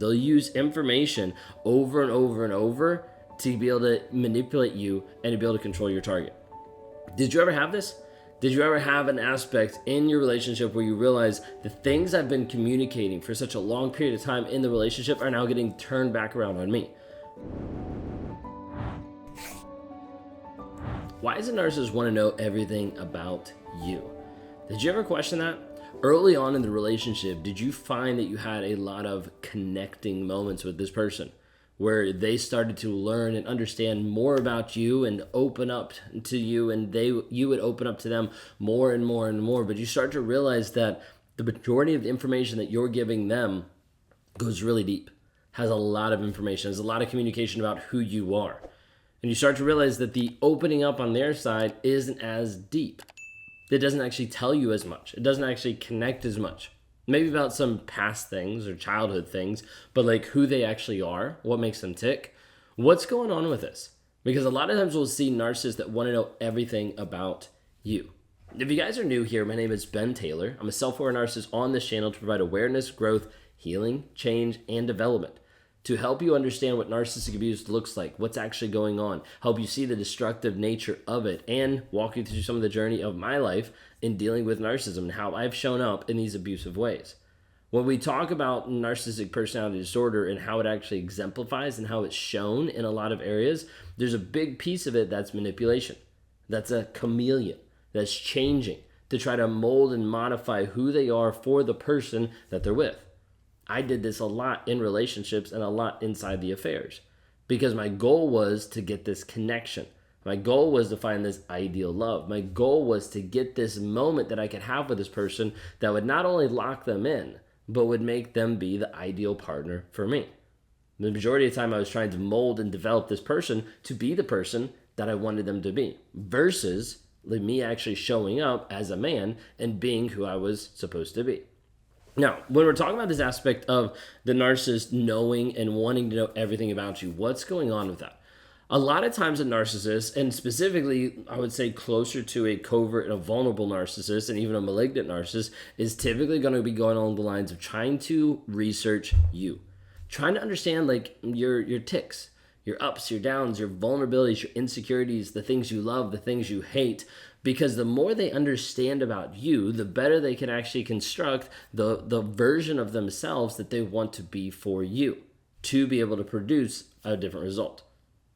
They'll use information over and over and over to be able to manipulate you and to be able to control your target. Did you ever have this? Did you ever have an aspect in your relationship where you realize the things I've been communicating for such a long period of time in the relationship are now getting turned back around on me? Why does a narcissist want to know everything about you? Did you ever question that? Early on in the relationship, did you find that you had a lot of connecting moments with this person where they started to learn and understand more about you and open up to you, and you would open up to them more and more and more, but you start to realize that the majority of the information that you're giving them goes really deep, has a lot of information, has a lot of communication about who you are. And you start to realize that the opening up on their side isn't as deep. It doesn't actually tell you as much. It doesn't actually connect as much. Maybe about some past things or childhood things, but like who they actually are, what makes them tick. What's going on with this? Because a lot of times we'll see narcissists that want to know everything about you. If you guys are new here, my name is Ben Taylor. I'm a self-aware narcissist on this channel to provide awareness, growth, healing, change, and development. To help you understand what narcissistic abuse looks like, what's actually going on, help you see the destructive nature of it, and walk you through some of the journey of my life in dealing with narcissism and how I've shown up in these abusive ways. When we talk about narcissistic personality disorder and how it actually exemplifies and how it's shown in a lot of areas, there's a big piece of it that's manipulation. That's a chameleon that's changing to try to mold and modify who they are for the person that they're with. I did this a lot in relationships and a lot inside the affairs because my goal was to get this connection. My goal was to find this ideal love. My goal was to get this moment that I could have with this person that would not only lock them in, but would make them be the ideal partner for me. The majority of the time I was trying to mold and develop this person to be the person that I wanted them to be versus me actually showing up as a man and being who I was supposed to be. Now, when we're talking about this aspect of the narcissist knowing and wanting to know everything about you, what's going on with that? A lot of times a narcissist, and specifically I would say closer to a covert and a vulnerable narcissist and even a malignant narcissist, is typically going to be going along the lines of trying to research you, trying to understand like your ticks, your ups, your downs, your vulnerabilities, your insecurities, the things you love, the things you hate. Because the more they understand about you, the better they can actually construct the version of themselves that they want to be for you to be able to produce a different result.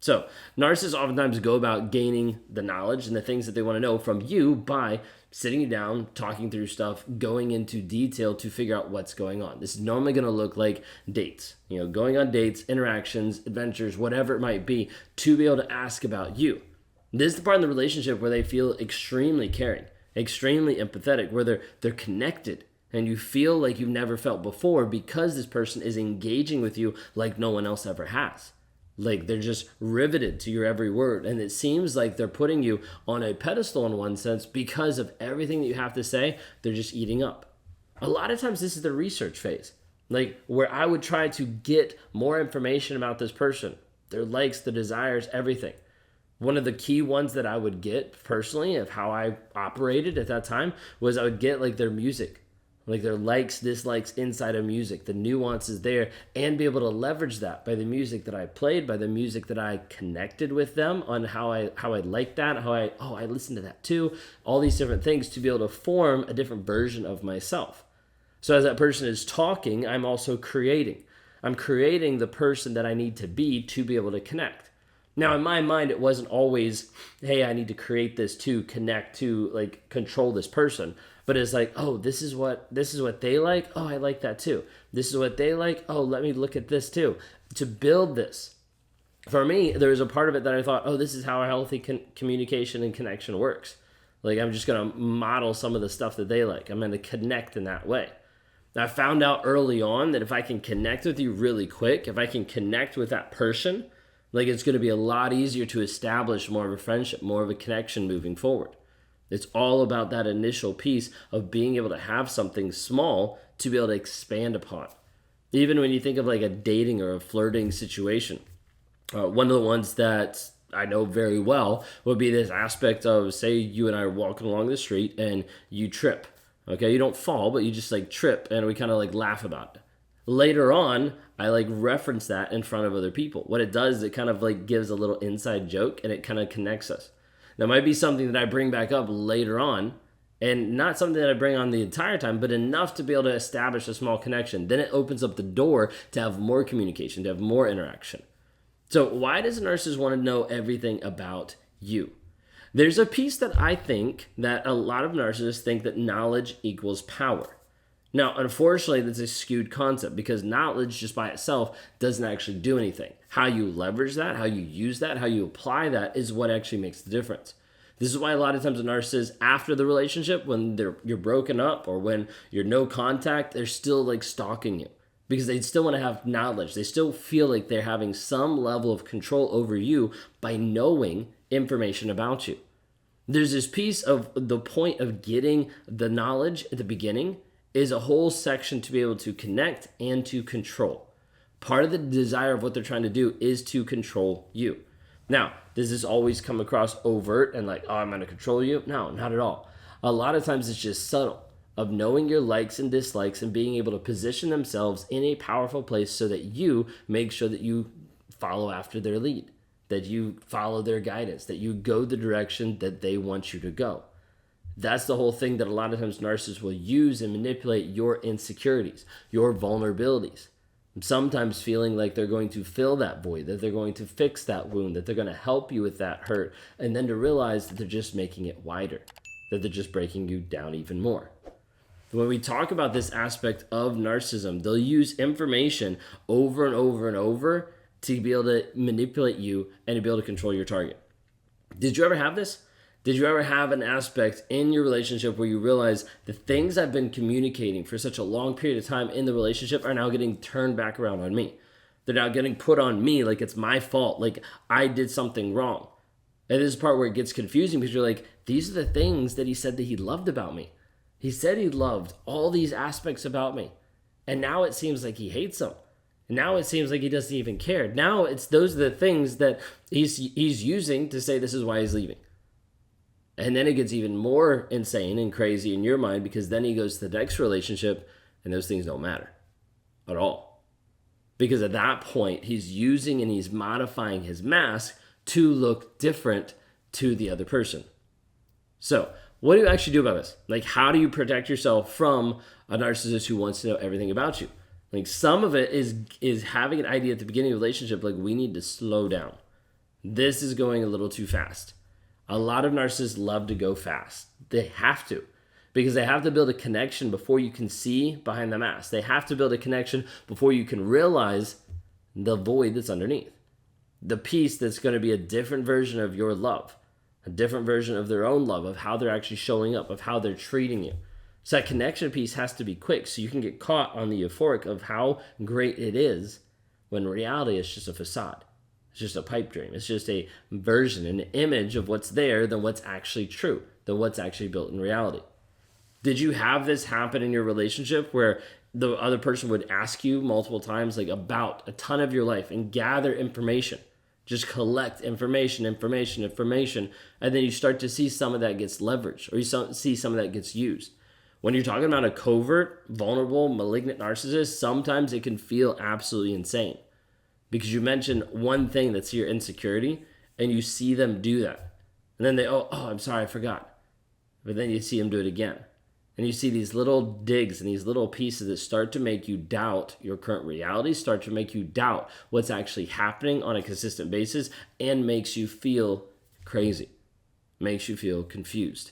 So narcissists oftentimes go about gaining the knowledge and the things that they want to know from you by sitting you down, talking through stuff, going into detail to figure out what's going on. This is normally going to look like dates, going on dates, interactions, adventures, whatever it might be, to be able to ask about you. This is the part of the relationship where they feel extremely caring, extremely empathetic, where they're connected and you feel like you've never felt before because this person is engaging with you like no one else ever has. Like they're just riveted to your every word. And it seems like they're putting you on a pedestal in one sense because of everything that you have to say, they're just eating up. A lot of times this is the research phase, like where I would try to get more information about this person, their likes, their desires, everything. One of the key ones that I would get personally of how I operated at that time was I would get like their music, like their likes, dislikes inside of music, the nuances there, and be able to leverage that by the music that I played, by the music that I connected with them on how I liked that, I listened to that too, all these different things to be able to form a different version of myself. So as that person is talking, I'm also creating. I'm creating the person that I need to be able to connect. Now, in my mind, it wasn't always, hey, I need to create this to connect to, like, control this person. But it's like, oh, this is what they like. Oh, I like that too. This is what they like. Oh, let me look at this too. To build this. For me, there was a part of it that I thought, oh, this is how a healthy communication and connection works. Like, I'm just going to model some of the stuff that they like. I'm going to connect in that way. I found out early on that if I can connect with you really quick, if I can connect with that person, like it's going to be a lot easier to establish more of a friendship, more of a connection moving forward. It's all about that initial piece of being able to have something small to be able to expand upon. Even when you think of like a dating or a flirting situation, one of the ones that I know very well would be this aspect of, say you and I are walking along the street and you trip. Okay, you don't fall, but you just like trip and we kind of like laugh about it. Later on, I like reference that in front of other people. What it does is it kind of like gives a little inside joke and it kind of connects us. That might be something that I bring back up later on, and not something that I bring on the entire time, but enough to be able to establish a small connection. Then it opens up the door to have more communication, to have more interaction. So why does a narcissist want to know everything about you? There's a piece that I think that a lot of narcissists think that knowledge equals power. Now, unfortunately, that's a skewed concept because knowledge just by itself doesn't actually do anything. How you leverage that, how you use that, how you apply that is what actually makes the difference. This is why a lot of times a narcissist, after the relationship, when you're broken up or when you're no contact, they're still like stalking you because they still want to have knowledge. They still feel like they're having some level of control over you by knowing information about you. There's this piece of the point of getting the knowledge at the beginning is a whole section to be able to connect and to control. Part of the desire of what they're trying to do is to control you. Now, does this always come across overt and like, oh, I'm going to control you? No, not at all. A lot of times it's just subtle of knowing your likes and dislikes and being able to position themselves in a powerful place so that you make sure that you follow after their lead, that you follow their guidance, that you go the direction that they want you to go. That's the whole thing that a lot of times narcissists will use and manipulate your insecurities, your vulnerabilities. Sometimes feeling like they're going to fill that void, that they're going to fix that wound, that they're going to help you with that hurt, and then to realize that they're just making it wider, that they're just breaking you down even more. When we talk about this aspect of narcissism, they'll use information over and over and over to be able to manipulate you and to be able to control your target. Did you ever have this? Did you ever have an aspect in your relationship where you realize the things I've been communicating for such a long period of time in the relationship are now getting turned back around on me? They're now getting put on me like it's my fault, like I did something wrong. And this is the part where it gets confusing because you're like, these are the things that he said that he loved about me. He said he loved all these aspects about me. And now it seems like he hates them. And now it seems like he doesn't even care. Now those are the things that he's using to say this is why he's leaving. And then it gets even more insane and crazy in your mind because then he goes to the next relationship and those things don't matter at all. Because at that point, he's using and he's modifying his mask to look different to the other person. So what do you actually do about this? Like, how do you protect yourself from a narcissist who wants to know everything about you? Like, some of it is having an idea at the beginning of the relationship, like, we need to slow down. This is going a little too fast. A lot of narcissists love to go fast. They have to, because they have to build a connection before you can see behind the mask. They have to build a connection before you can realize the void that's underneath. The piece that's going to be a different version of your love, a different version of their own love, of how they're actually showing up, of how they're treating you. So that connection piece has to be quick so you can get caught on the euphoric of how great it is when in reality it's just a facade. It's just a pipe dream. It's just a version, an image of what's there than what's actually true, than what's actually built in reality. Did you have this happen in your relationship where the other person would ask you multiple times like about a ton of your life and gather information? Just collect information, and then you start to see some of that gets leveraged or you see some of that gets used. When you're talking about a covert, vulnerable, malignant narcissist, sometimes it can feel absolutely insane. Because you mention one thing that's your insecurity and you see them do that. And then I'm sorry, I forgot. But then you see them do it again. And you see these little digs and these little pieces that start to make you doubt your current reality, start to make you doubt what's actually happening on a consistent basis, and makes you feel crazy, makes you feel confused.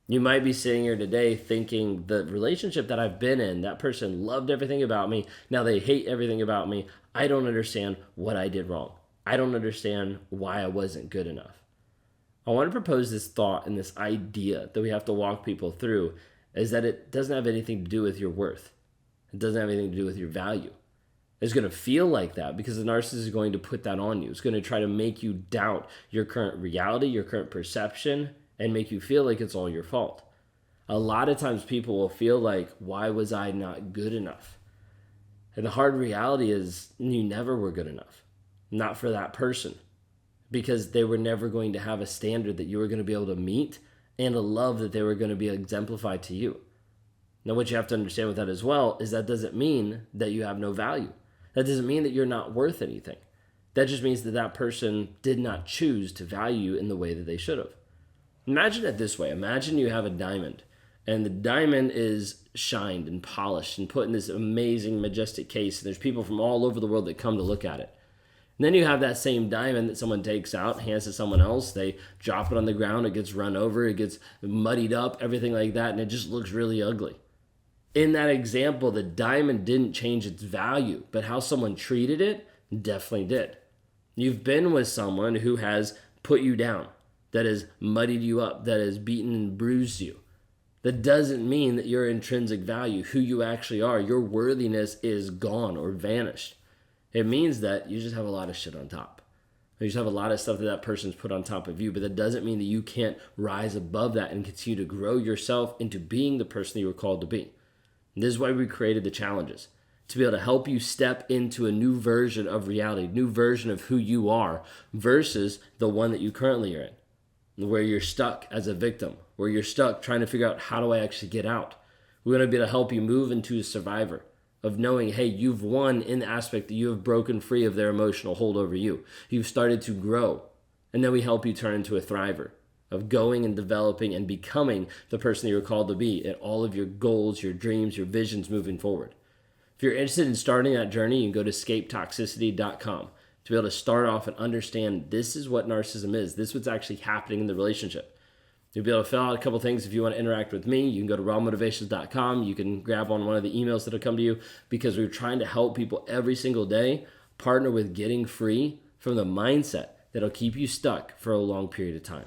You might be sitting here today thinking the relationship that I've been in, that person loved everything about me. Now they hate everything about me. I don't understand what I did wrong. I don't understand why I wasn't good enough. I want to propose this thought and this idea that we have to walk people through is that it doesn't have anything to do with your worth. It doesn't have anything to do with your value. It's going to feel like that because the narcissist is going to put that on you. It's going to try to make you doubt your current reality, your current perception, and make you feel like it's all your fault. A lot of times people will feel like, why was I not good enough? And the hard reality is you never were good enough. Not for that person. Because they were never going to have a standard that you were going to be able to meet and a love that they were going to be exemplified to you. Now, what you have to understand with that as well is that doesn't mean that you have no value. That doesn't mean that you're not worth anything. That just means that that person did not choose to value you in the way that they should have. Imagine it this way. Imagine you have a diamond, and the diamond is shined and polished and put in this amazing, majestic case. And there's people from all over the world that come to look at it. And then you have that same diamond that someone takes out, hands to someone else. They drop it on the ground. It gets run over. It gets muddied up, everything like that. And it just looks really ugly. In that example, the diamond didn't change its value, but how someone treated it definitely did. You've been with someone who has put you down, that has muddied you up, that has beaten and bruised you. That doesn't mean that your intrinsic value, who you actually are, your worthiness is gone or vanished. It means that you just have a lot of shit on top. You just have a lot of stuff that that person's put on top of you, but that doesn't mean that you can't rise above that and continue to grow yourself into being the person that you were called to be. And this is why we created the challenges, to be able to help you step into a new version of reality, new version of who you are versus the one that you currently are in, where you're stuck as a victim, where you're stuck trying to figure out how do I actually get out. We're going to be able to help you move into a survivor of knowing, hey, you've won in the aspect that you have broken free of their emotional hold over you. You've started to grow. And then we help you turn into a thriver of going and developing and becoming the person that you're called to be at all of your goals, your dreams, your visions moving forward. If you're interested in starting that journey, you can go to escapetoxicity.com to be able to start off and understand this is what narcissism is. This is what's actually happening in the relationship. You'll be able to fill out a couple things if you want to interact with me. You can go to rawmotivations.com. You can grab on one of the emails that will come to you because we're trying to help people every single day partner with getting free from the mindset that'll keep you stuck for a long period of time.